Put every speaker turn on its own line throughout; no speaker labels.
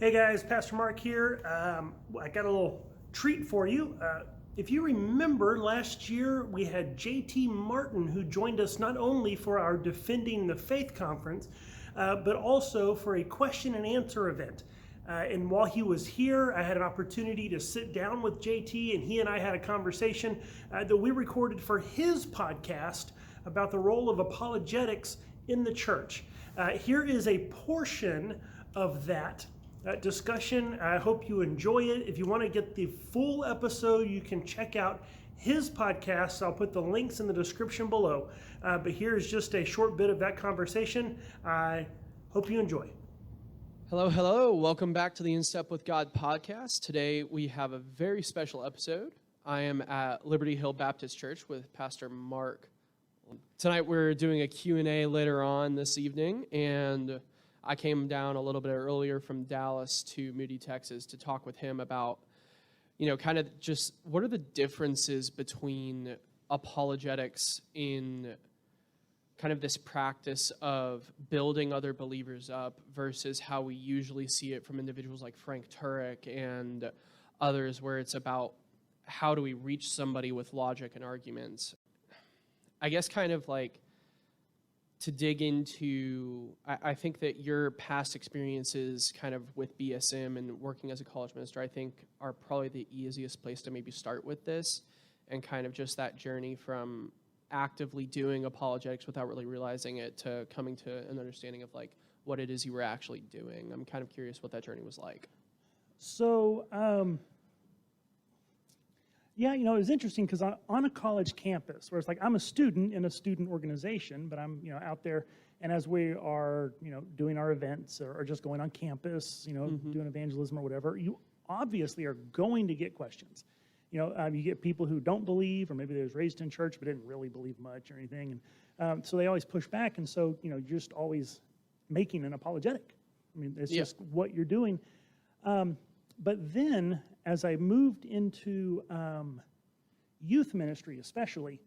Hey guys, Pastor Mark here. I got a little treat for you. If you remember, last year we had JT Martin, who joined us not only for our Defending the Faith conference, but also for a question and answer event. And while he was here, I had an opportunity to sit down with JT, and he and I had a conversation that we recorded for his podcast about the role of apologetics in the church. Here is a portion of that discussion. I hope you enjoy it. If you want to get the full episode, you can check out his podcast. I'll put the links in the description below. But here's just a short bit of that conversation. I hope you enjoy.
Hello. Welcome back to the In Step with God podcast. Today we have a very special episode. I am at Liberty Hill Baptist Church with Pastor Mark. Tonight we're doing a Q&A later on this evening, and I came down a little bit earlier from Dallas to Moody, Texas to talk with him about, kind of just what are the differences between apologetics in kind of this practice of building other believers up versus how we usually see it from individuals like Frank Turek and others, where it's about how do we reach somebody with logic and arguments. I guess kind of like to dig into, I think that your past experiences kind of with BSM and working as a college minister, I think are probably the easiest place to maybe start with this, and kind of just that journey from actively doing apologetics without really realizing it to coming to an understanding of like what it is you were actually doing. I'm kind of curious what that journey was like.
So, it was interesting because on a college campus, where it's like I'm a student in a student organization, but I'm out there, and as we are doing our events or just going on campus, doing evangelism or whatever, you obviously are going to get questions. You get people who don't believe, or maybe they was raised in church but didn't really believe much or anything, and so they always push back, and so you're just always making an apologetic. I mean, it's just what you're doing. But then, as I moved into youth ministry, especially,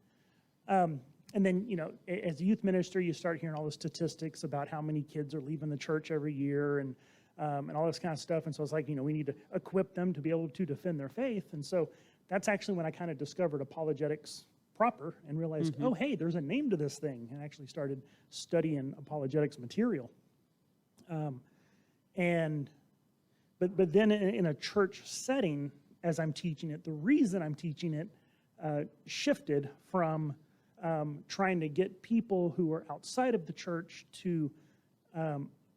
and then, as a youth minister, you start hearing all the statistics about how many kids are leaving the church every year and all this kind of stuff. And so it's like, we need to equip them to be able to defend their faith. And so that's actually when I kind of discovered apologetics proper and realized, oh, hey, there's a name to this thing, and actually started studying apologetics material. But then in a church setting, as I'm teaching it, the reason I'm teaching it shifted from trying to get people who are outside of the church to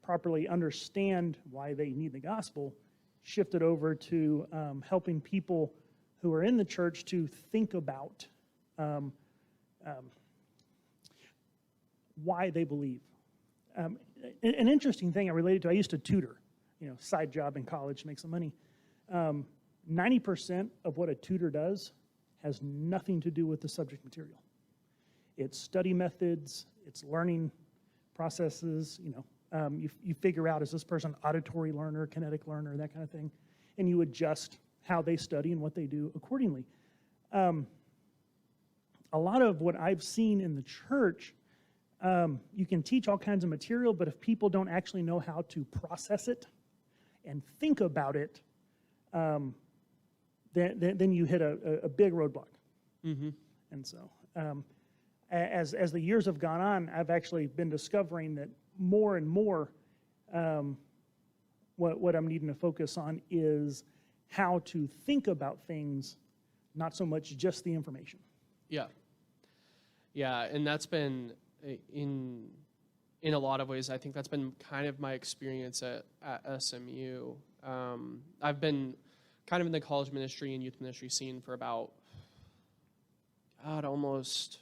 properly understand why they need the gospel, shifted over to helping people who are in the church to think about why they believe. An interesting thing I related to, I used to tutor. Side job in college to make some money. 90% of what a tutor does has nothing to do with the subject material. It's study methods, it's learning processes, you figure out, is this person auditory learner, kinetic learner, that kind of thing, and you adjust how they study and what they do accordingly. A lot of what I've seen in the church, you can teach all kinds of material, but if people don't actually know how to process it and think about it, then you hit a big roadblock. Mm-hmm. And so, as the years have gone on, I've actually been discovering that more and more, what I'm needing to focus on is how to think about things, not so much just the information.
Yeah, and that's been in a lot of ways, I think that's been kind of my experience at SMU. I've been kind of in the college ministry and youth ministry scene for about, almost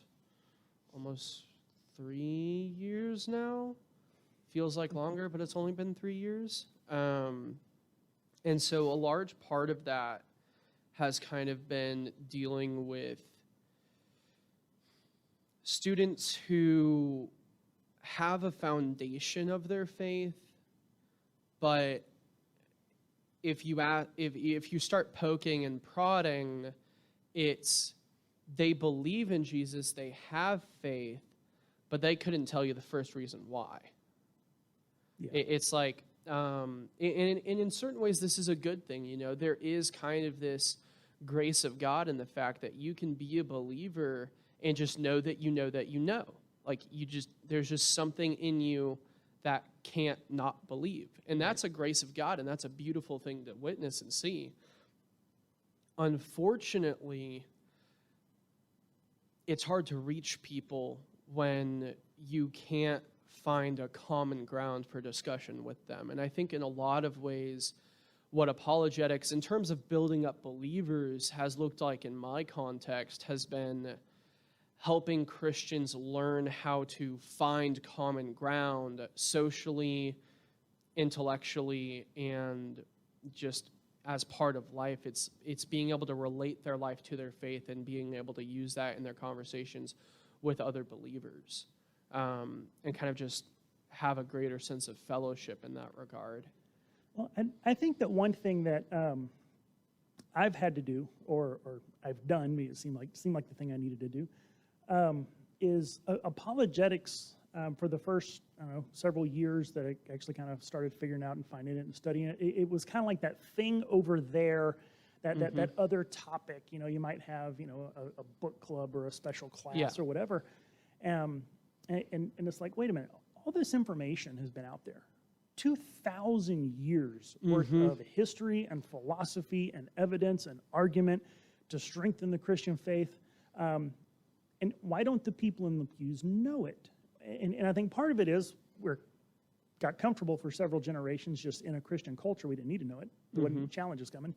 3 years now. Feels like longer, but it's only been 3 years. And so a large part of that has kind of been dealing with students who have a foundation of their faith, but if you start poking and prodding, it's they believe in Jesus, they have faith, but they couldn't tell you the first reason why. Yeah. It's like And in certain ways, this is a good thing. You know, there is kind of this grace of God in the fact that you can be a believer and just know that you know that you know. Like there's just something in you that can't not believe. And that's a grace of God, and that's a beautiful thing to witness and see. Unfortunately, it's hard to reach people when you can't find a common ground for discussion with them. And I think in a lot of ways, what apologetics, in terms of building up believers, has looked like in my context has been helping Christians learn how to find common ground socially, intellectually, and just as part of life. It's being able to relate their life to their faith and being able to use that in their conversations with other believers, and kind of just have a greater sense of fellowship in that regard.
Well, and I think that one thing that I've had to do, or I've done, it seemed like the thing I needed to do, is apologetics for the first, several years that I actually kind of started figuring out and finding it and studying it. It was kind of like that thing over there, that other topic. You know, you might have, a book club or a special class or whatever. And it's like, wait a minute, all this information has been out there. 2,000 years worth of history and philosophy and evidence and argument to strengthen the Christian faith. And why don't the people in the pews know it? And I think part of it is got comfortable for several generations just in a Christian culture. We didn't need to know it. There wasn't challenges coming.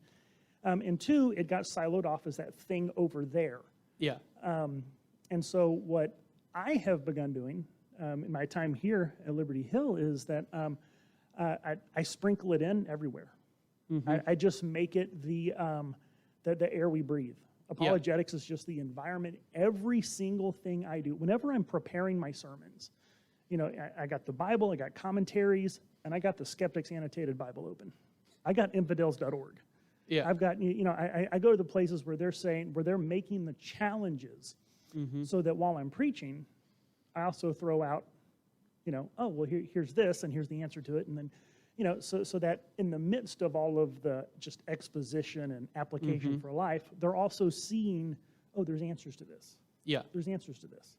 And two, it got siloed off as that thing over there.
Yeah.
And so what I have begun doing in my time here at Liberty Hill is that I sprinkle it in everywhere. I just make it the air we breathe. Apologetics is just the environment. Every single thing I do, whenever I'm preparing my sermons, I got the Bible, I got commentaries, and I got the Skeptics Annotated Bible open. I got infidels.org.
Yeah.
I've got, I go to the places where they're making the challenges so that while I'm preaching, I also throw out, here's this, and here's the answer to it, and then, so that in the midst of all of the just exposition and application for life, they're also seeing, there's answers to this.
Yeah.
There's answers to this.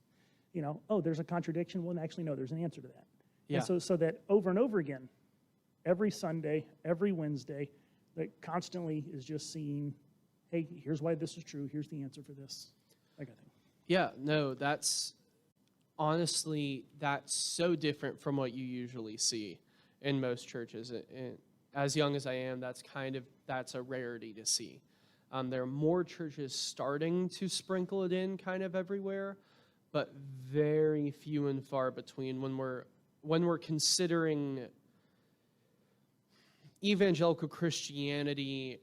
There's a contradiction. Well, actually, no, there's an answer to that.
Yeah.
And so that over and over again, every Sunday, every Wednesday, that constantly is just seeing, hey, here's why this is true. Here's the answer for this. That kind of thing.
Yeah, no, that's so different from what you usually see in most churches. And as young as I am, that's a rarity to see. There are more churches starting to sprinkle it in kind of everywhere, but very few and far between when we're considering evangelical Christianity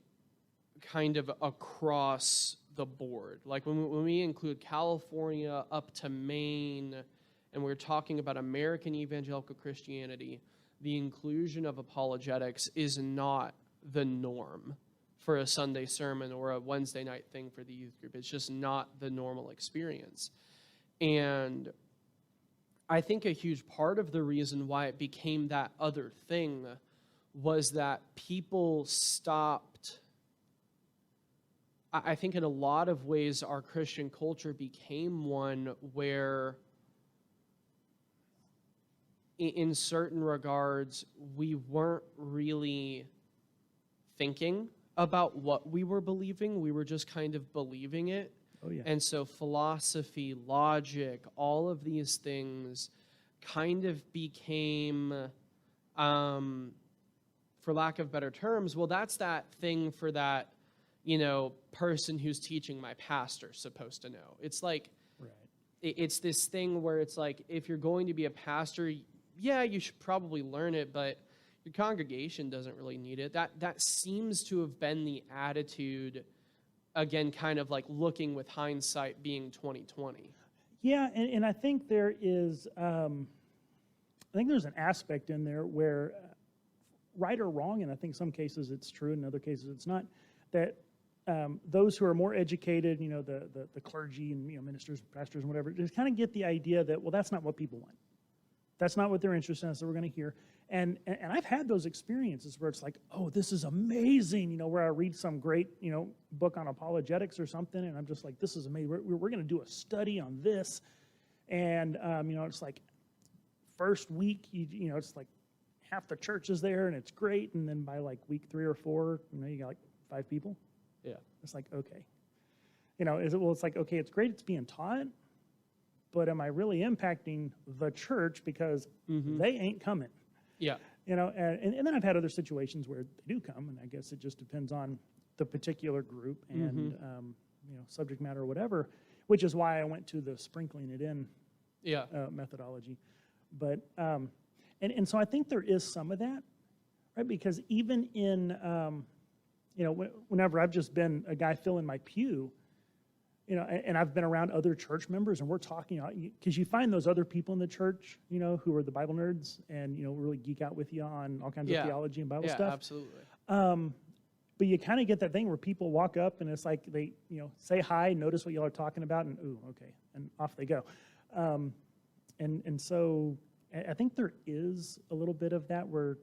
kind of across the board. Like when we include California up to Maine, and we're talking about American evangelical Christianity, the inclusion of apologetics is not the norm for a Sunday sermon or a Wednesday night thing for the youth group. It's just not the normal experience. And I think a huge part of the reason why it became that other thing was that people stopped. I think in a lot of ways our Christian culture became one where in certain regards we weren't really thinking about what we were believing. We were just kind of believing it.
Oh, yeah.
And so philosophy, logic, all of these things kind of became, for lack of better terms, well, that's that thing for that, person who's teaching my pastor's supposed to know. It's like,
Right.
It's this thing where it's like, if you're going to be a pastor, yeah, you should probably learn it, but your congregation doesn't really need it. That seems to have been the attitude, again, kind of like looking with hindsight being 2020.
Yeah, and I think there is, there's an aspect in there where, right or wrong, and I think some cases it's true, in other cases it's not, that those who are more educated, the clergy and ministers, pastors, and whatever, just kind of get the idea that, well, that's not what people want. That's not what they're interested in, so we're going to hear. And I've had those experiences where it's like, oh, this is amazing, where I read some great, book on apologetics or something, and I'm just like, this is amazing. We're going to do a study on this. And, it's like first week, it's like half the church is there, and it's great. And then by like week 3 or 4, you got like 5 people.
Yeah.
It's like, okay. It's like, okay, it's great it's being taught, but am I really impacting the church because they ain't coming?
Yeah.
And then I've had other situations where they do come, and I guess it just depends on the particular group and, subject matter or whatever, which is why I went to the sprinkling it in methodology. But, and so I think there is some of that, right? Because even in, whenever I've just been a guy filling my pew, and I've been around other church members, and we're talking, because you find those other people in the church, who are the Bible nerds, and, really geek out with you on all kinds of theology and Bible stuff.
Yeah, absolutely.
But you kind of get that thing where people walk up, and it's like they, say hi, notice what y'all are talking about, and ooh, okay, and off they go. And so I think there is a little bit of that where,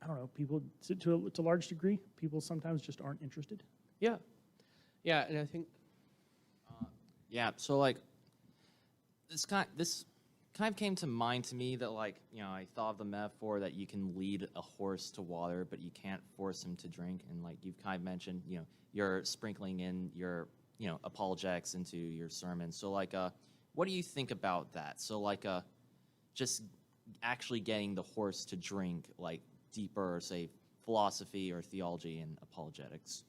I don't know, people, to a large degree, people sometimes just aren't interested.
Yeah. Yeah, and I think...
so like, this kind of came to mind to me that like, I thought of the metaphor that you can lead a horse to water, but you can't force him to drink. And like you've kind of mentioned, you're sprinkling in your, apologetics into your sermon. So like, what do you think about that? So like, just actually getting the horse to drink like deeper, say, philosophy or theology and apologetics.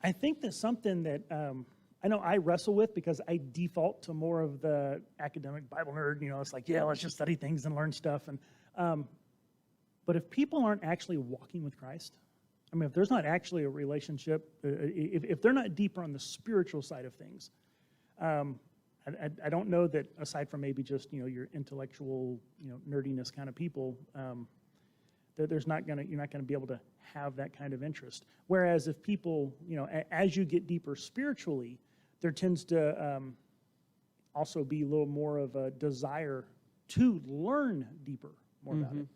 I think that's something that I know I wrestle with because I default to more of the academic Bible nerd. It's like, yeah, let's just study things and learn stuff. And but if people aren't actually walking with Christ, I mean, if there's not actually a relationship, if they're not deeper on the spiritual side of things, I don't know that aside from maybe just your intellectual nerdiness kind of people, that you're not gonna be able to have that kind of interest. Whereas if people, as you get deeper spiritually, there tends to also be a little more of a desire to learn deeper more about it.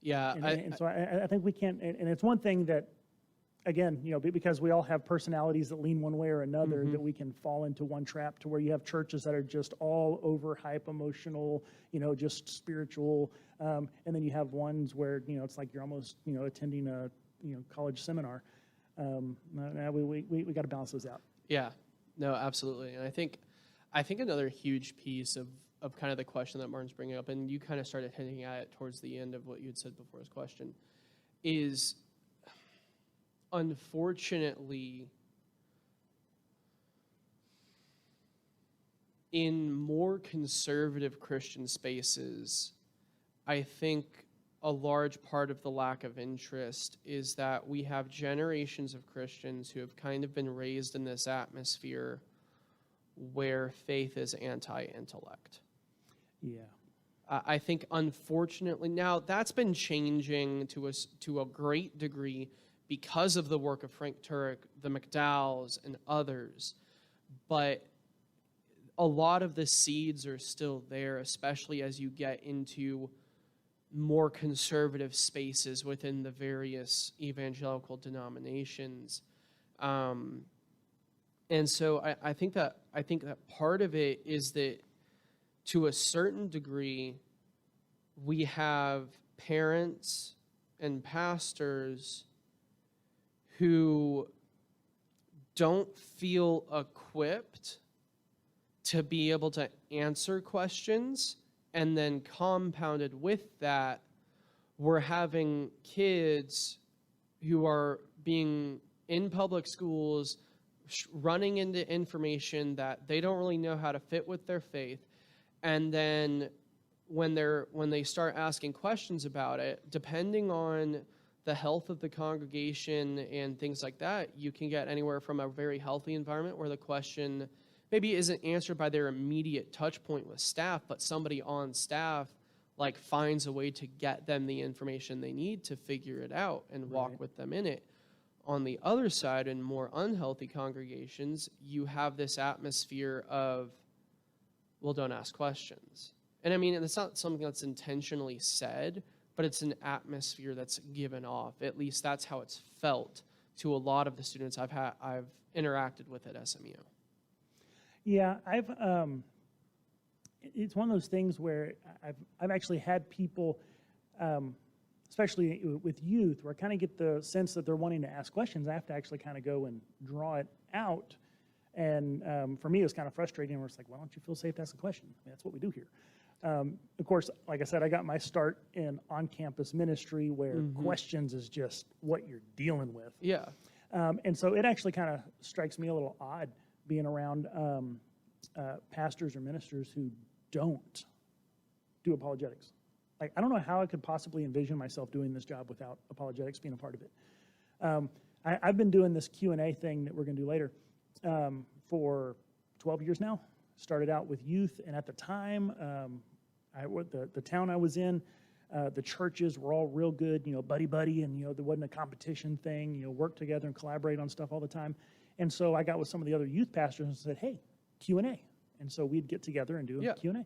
Yeah.
And so I think we can't, and it's one thing that, again, because we all have personalities that lean one way or another, that we can fall into one trap to where you have churches that are just all over hype, emotional, just spiritual, and then you have ones where, it's like you're almost, attending a, college seminar. We got to balance those out.
Yeah, no, absolutely. And I think another huge piece of kind of the question that Martin's bringing up, and you kind of started hinting at it towards the end of what you had said before his question, is unfortunately, in more conservative Christian spaces, I think a large part of the lack of interest is that we have generations of Christians who have kind of been raised in this atmosphere where faith is anti-intellect.
Yeah.
I think, unfortunately, now that's been changing to a great degree because of the work of Frank Turek, the McDowells, and others. But a lot of the seeds are still there, especially as you get into more conservative spaces within the various evangelical denominations. And so I think that part of it is that, to a certain degree, we have parents and pastors who don't feel equipped to be able to answer questions, and then compounded with that, we're having kids who are being in public schools running into information that they don't really know how to fit with their faith. And then when they start asking questions about it, depending on the health of the congregation and things like that, you can get anywhere from a very healthy environment where the question maybe isn't answered by their immediate touch point with staff, but somebody on staff like finds a way to get them the information they need to figure it out and walk with them in it. On the other side, in more unhealthy congregations, you have this atmosphere of well, don't ask questions. And I mean, it's not something that's intentionally said, but it's an atmosphere that's given off. At least that's how it's felt to a lot of the students I've interacted with at SMU.
Yeah, it's one of those things where I've actually had people, especially with youth, where I kind of get the sense that they're wanting to ask questions. I have to actually kind of go and draw it out. And for me, it was kind of frustrating where it's like, why don't you feel safe to ask a question? I mean, that's what we do here. Of course, like I said, I got my start in on-campus ministry where questions is just what you're dealing with.
Yeah.
And so it actually kind of strikes me a little odd being around pastors or ministers who don't do apologetics. Like, I don't know how I could possibly envision myself doing this job without apologetics being a part of it. I've been doing this Q&A thing that we're going to do later for 12 years now. Started out with youth, and at the time, the town I was in, the churches were all real good, buddy, and, there wasn't a competition thing, work together and collaborate on stuff all the time. And so I got with some of the other youth pastors and said, hey, Q&A. And so we'd get together and do a Q&A.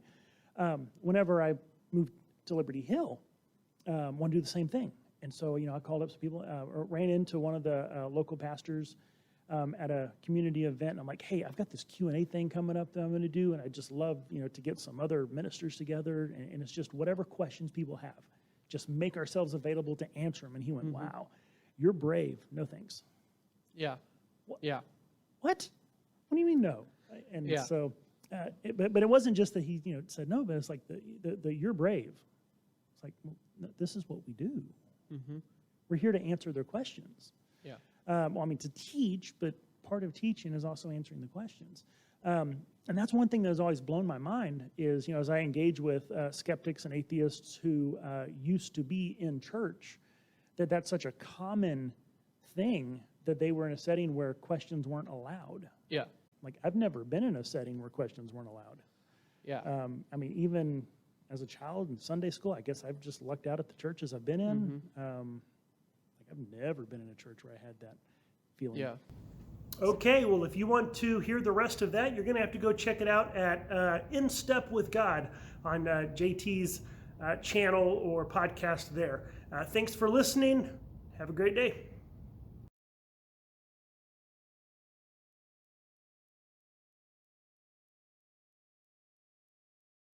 Whenever I moved to Liberty Hill, want to do the same thing. And so, I called up some people, ran into one of the local pastors at a community event. And I'm like, hey, I've got this Q&A thing coming up that I'm going to do. And I just love, to get some other ministers together. And it's just whatever questions people have, just make ourselves available to answer them. And he went, wow, you're brave. No thanks.
Yeah.
What?
Yeah.
What? What do you mean no? And so, but it wasn't just that he, said no, but it's like the you're brave. It's like, well, no, this is what we do. We're here to answer their questions.
Yeah.
Well, I mean, to teach, but part of teaching is also answering the questions. And that's one thing that has always blown my mind is, as I engage with skeptics and atheists who used to be in church, that's such a common thing that they were in a setting where questions weren't allowed.
Yeah.
Like, I've never been in a setting where questions weren't allowed.
Yeah.
I mean, even as a child in Sunday school, I guess I've just lucked out at the churches I've been in. I've never been in a church where I had that feeling.
Yeah.
Okay, well, if you want to hear the rest of that, you're going to have to go check it out at In Step with God on JT's channel or podcast there. Thanks for listening. Have a great day.